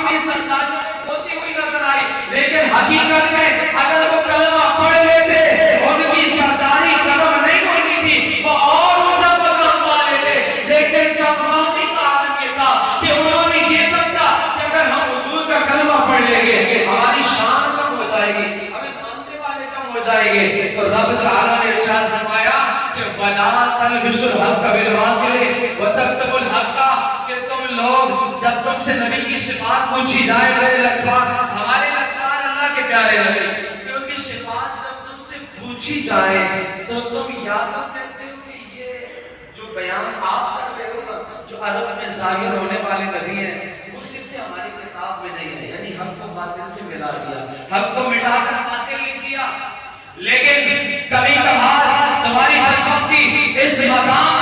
اپنی سرزادوں میں ہوتی ہوئی نظر آئی، لیکن حقیقت میں اگر وہ کلمہ پڑھ لیتے ان کی سرداری ختم نہیں ہوتی تھی، وہ اور اونچا مقام والے تھے. لیکن کامیابی کا عالم یہ تھا کہ انہوں نے یہ سمجھا کہ اگر ہم حضور کا کلمہ پڑھ لیں گے ہماری شان کم ہو جائے گی، ہمیں ماننے والے کم ہو جائیں گے. تو رب تعالیٰ نے ارشاد فرمایا کہ وَلَا تَلْبِسُوا الْحَقَّ بِالْبَاطِلِ وَتَكْتُمُوا الْحَقَّ، کہ تم لوگ جب تم سے نبی کی صفات پوچھی جائے، بڑے لطفان ہمارے لطفان اللہ کے پیارے لگے کہ ان کی صفات جب تم سے پوچھی جائے تو تم یا تو کہتے ہو کہ یہ جو بیان آپ کر رہے ہو نا، جو عرب میں ظاہر ہونے والے نبی ہیں، وہ صرف سے ہماری کتاب میں نہیں ہے، یعنی حق کو باطل سے ملا دیا، حق کو مٹا کر باطل لکھ دیا. لیکن کبھی کبھار تمہاری بدبختی اس مقام